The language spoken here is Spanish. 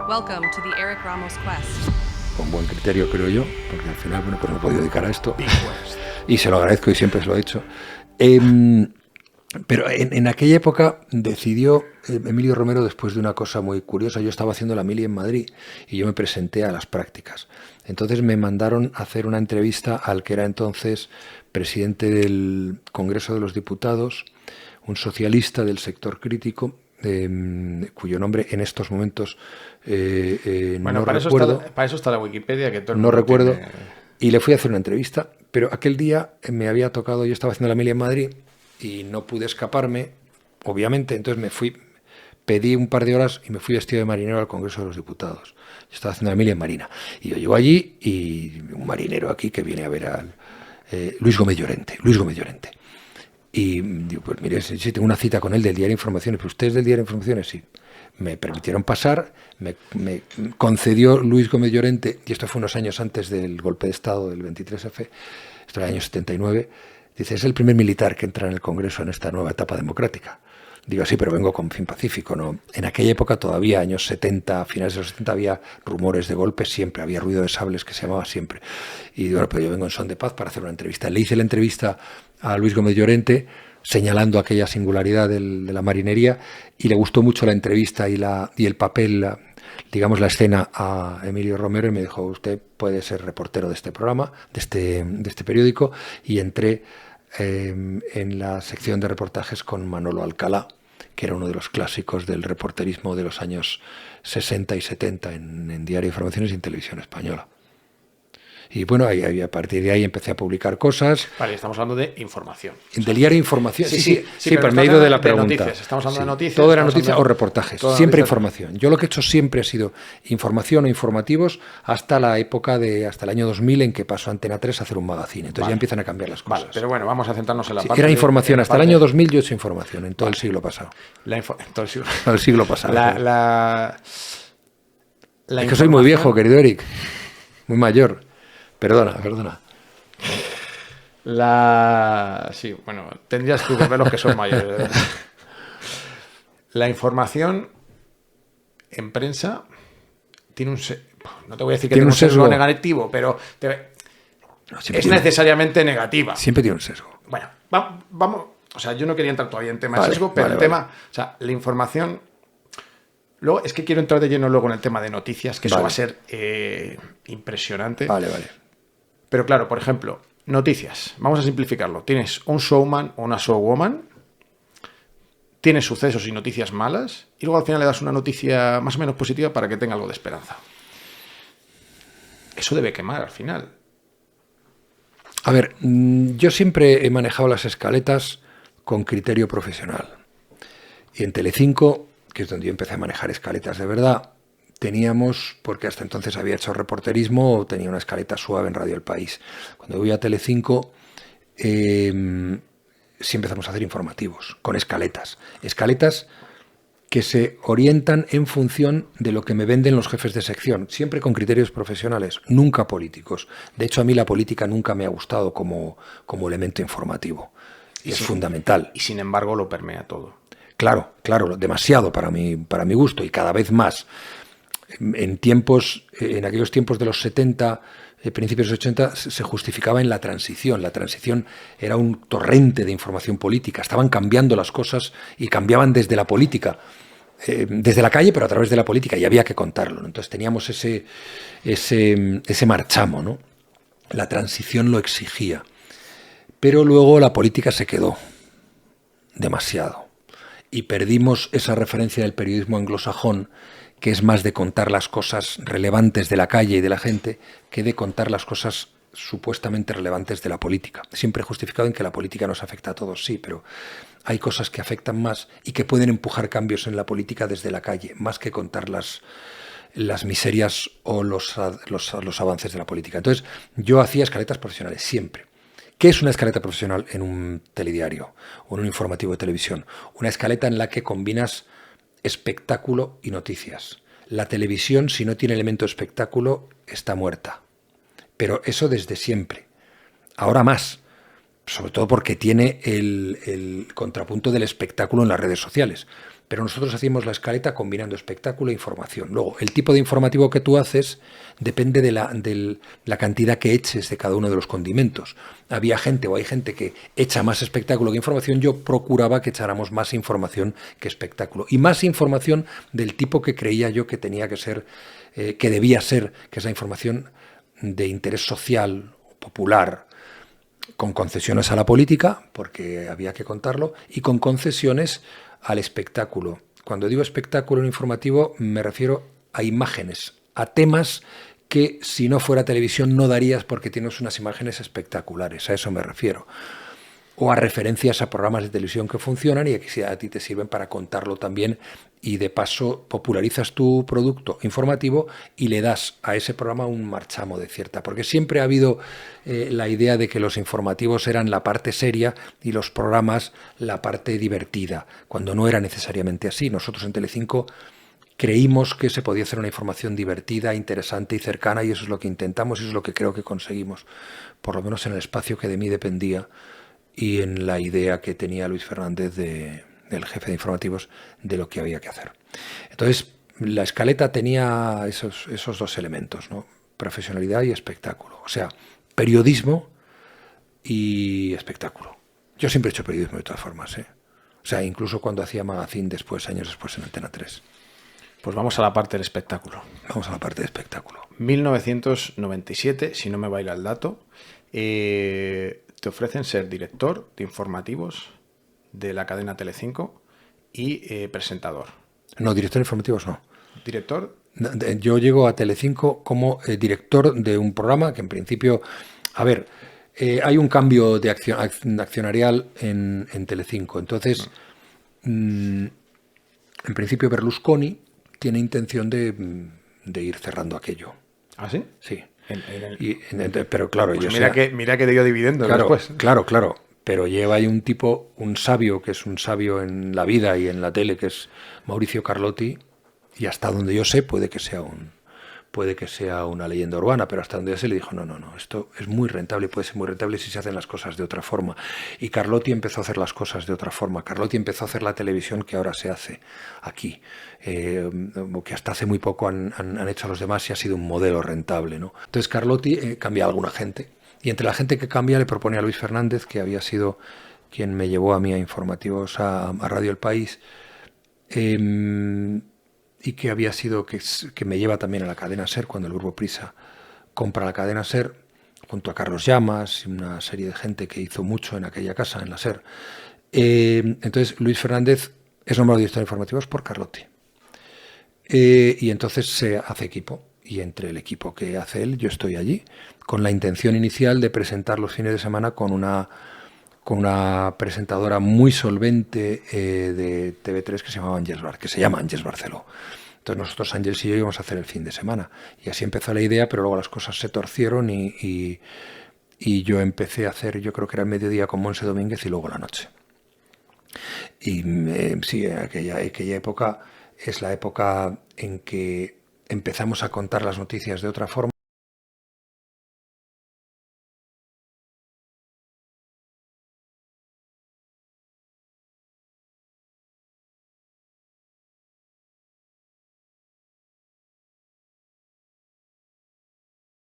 Welcome to the Eric Ramos Quest. Con buen criterio, creo yo, porque al final, bueno, pues me he podido dedicar a esto. Y se lo agradezco y siempre se lo he hecho. Pero en aquella época decidió Emilio Romero, después de una cosa muy curiosa. Yo estaba haciendo la mili en Madrid y yo me presenté a las prácticas. Entonces me mandaron a hacer una entrevista al que era entonces presidente del Congreso de los Diputados, un socialista del sector crítico, cuyo nombre en estos momentos bueno, no para recuerdo. Para eso está la Wikipedia, que todo el No mundo recuerdo. tiene... Y le fui a hacer una entrevista, pero aquel día me había tocado, yo estaba haciendo la mili en Madrid y no pude escaparme, obviamente, entonces me fui, pedí un par de horas y me fui vestido de marinero al Congreso de los Diputados. Yo estaba haciendo la mili en Marina y yo llego allí y un marinero aquí que viene a ver al Luis Gómez Llorente. Y digo, pues mire, sí, tengo una cita con él del Diario de Informaciones. ¿Pero usted es del Diario de Informaciones? Sí. Me permitieron pasar, me concedió Luis Gómez Llorente, y esto fue unos años antes del golpe de Estado del 23F, esto era el año 79, dice, es el primer militar que entra en el Congreso en esta nueva etapa democrática. Digo, sí, pero vengo con fin pacífico, ¿no? En aquella época todavía, años 70, finales de los 70, había rumores de golpes siempre, había ruido de sables que se llamaba siempre. Y digo, bueno, pero yo vengo en son de paz para hacer una entrevista. Le hice la entrevista a Luis Gómez Llorente, señalando aquella singularidad de la marinería, y le gustó mucho la entrevista y el papel, digamos, la escena a Emilio Romero, y me dijo, usted puede ser reportero de este programa, de este periódico, y entré en la sección de reportajes con Manolo Alcalá, que era uno de los clásicos del reporterismo de los años 60 y 70 en Diario de Informaciones y en Televisión Española. Y bueno, a partir de ahí empecé a publicar cosas. Vale, estamos hablando de información. Del Diario de Información. Sí, pero pues me he ido de la pregunta. Noticias. Estamos hablando de noticias. Todo era noticias o reportajes. Siempre noticias. Información. Yo lo que he hecho siempre ha sido información o informativos hasta la época hasta el año 2000 en que pasó Antena 3 a hacer un magazine. Entonces ya empiezan a cambiar las cosas. Vale, pero bueno, vamos a centrarnos en la parte... Era información. Hasta el año 2000 yo he hecho información, en todo el siglo pasado. En todo el siglo pasado. Es que soy muy viejo, querido Eric. Muy mayor. Perdona. Sí, bueno, tendrías que ver los que son mayores. La información en prensa tiene un... No te voy a decir que tiene un sesgo negativo, pero es necesariamente negativa. Siempre tiene un sesgo. Bueno, vamos... O sea, yo no quería entrar todavía en tema de sesgo, pero el tema... O sea, la información... Luego, es que quiero entrar de lleno luego en el tema de noticias, que eso va a ser impresionante. Vale. Pero claro, por ejemplo, noticias. Vamos a simplificarlo. Tienes un showman o una showwoman, tienes sucesos y noticias malas, y luego al final le das una noticia más o menos positiva para que tenga algo de esperanza. Eso debe quemar al final. A ver, yo siempre he manejado las escaletas con criterio profesional. Y en Telecinco, que es donde yo empecé a manejar escaletas de verdad, teníamos, porque hasta entonces había hecho reporterismo, tenía una escaleta suave en Radio El País. Cuando voy a Telecinco, sí empezamos a hacer informativos, con escaletas. Escaletas que se orientan en función de lo que me venden los jefes de sección, siempre con criterios profesionales, nunca políticos. De hecho, a mí la política nunca me ha gustado como elemento informativo. Y es fundamental. Y sin embargo lo permea todo. Claro, demasiado para mi gusto, y cada vez más. En aquellos tiempos de los 70, principios de los 80, se justificaba en la transición. La transición era un torrente de información política. Estaban cambiando las cosas y cambiaban desde la política, desde la calle, pero a través de la política, y había que contarlo, ¿no? Entonces teníamos ese marchamo, ¿no? La transición lo exigía. Pero luego la política se quedó demasiado. Y perdimos esa referencia del periodismo anglosajón, que es más de contar las cosas relevantes de la calle y de la gente que de contar las cosas supuestamente relevantes de la política. Siempre he justificado en que la política nos afecta a todos, sí, pero hay cosas que afectan más y que pueden empujar cambios en la política desde la calle, más que contar las miserias o los avances de la política. Entonces, yo hacía escaletas profesionales, siempre. ¿Qué es una escaleta profesional en un telediario o en un informativo de televisión? Una escaleta en la que combinas espectáculo y noticias. La televisión, si no tiene elemento espectáculo, está muerta. Pero eso desde siempre. Ahora más, sobre todo porque tiene el contrapunto del espectáculo en las redes sociales. Pero nosotros hacíamos la escaleta combinando espectáculo e información. Luego, el tipo de informativo que tú haces depende de la cantidad que eches de cada uno de los condimentos. Había gente o hay gente que echa más espectáculo que información. Yo procuraba que echáramos más información que espectáculo. Y más información del tipo que creía yo que tenía que ser, que debía ser, que es la información de interés social, popular, con concesiones a la política, porque había que contarlo, y con concesiones al espectáculo. Cuando digo espectáculo en informativo me refiero a imágenes, a temas que si no fuera televisión no darías porque tienes unas imágenes espectaculares, a eso me refiero. O a referencias a programas de televisión que funcionan y que a ti te sirven para contarlo también, y de paso popularizas tu producto informativo y le das a ese programa un marchamo de cierta, porque siempre ha habido la idea de que los informativos eran la parte seria y los programas la parte divertida, cuando no era necesariamente así. Nosotros en Telecinco creímos que se podía hacer una información divertida, interesante y cercana, y eso es lo que intentamos y eso es lo que creo que conseguimos, por lo menos en el espacio que de mí dependía y en la idea que tenía Luis Fernández, del jefe de informativos, de lo que había que hacer. Entonces, la escaleta tenía esos dos elementos, ¿no? Profesionalidad y espectáculo. O sea, periodismo y espectáculo. Yo siempre he hecho periodismo de todas formas, ¿eh? O sea, incluso cuando hacía Magazine después, años después, en Antena 3. Pues vamos a la parte del espectáculo. Vamos a la parte de espectáculo. 1997, si no me baila el dato, te ofrecen ser director de informativos de la cadena Telecinco y presentador. No, director de informativos no. ¿Director? Yo llego a Telecinco como director de un programa que en principio... A ver, hay un cambio de accionarial en Telecinco. Entonces, en principio Berlusconi tiene intención de ir cerrando aquello. ¿Ah, sí? Sí. Pero claro, pues mira que dio dividendos después. Claro. Pero lleva ahí un tipo, un sabio, que es un sabio en la vida y en la tele, que es Mauricio Carlotti, y hasta donde yo sé puede que sea una leyenda urbana, pero hasta donde yo sé le dijo, no, esto es muy rentable y puede ser muy rentable si se hacen las cosas de otra forma. Y Carlotti empezó a hacer las cosas de otra forma. Carlotti empezó a hacer la televisión que ahora se hace aquí, que hasta hace muy poco han hecho los demás y ha sido un modelo rentable, ¿no? Entonces Carlotti cambia a alguna gente. Y entre la gente que cambia le propone a Luis Fernández, que había sido quien me llevó a mí a informativos a Radio El País, y que había sido que me lleva también a la cadena SER cuando el Grupo Prisa compra la cadena SER, junto a Carlos Llamas y una serie de gente que hizo mucho en aquella casa, en la SER. Entonces Luis Fernández es nombrado director de informativos por Carlotti. Y entonces se hace equipo. Y entre el equipo que hace él, yo estoy allí, con la intención inicial de presentar los fines de semana con una presentadora muy solvente de TV3 que se llama Ángeles Barceló. Entonces nosotros, Ángeles y yo, íbamos a hacer el fin de semana. Y así empezó la idea, pero luego las cosas se torcieron y yo empecé a hacer, yo creo que era el mediodía con Monse Domínguez y luego la noche. Y sí, aquella época es la época en que empezamos a contar las noticias de otra forma.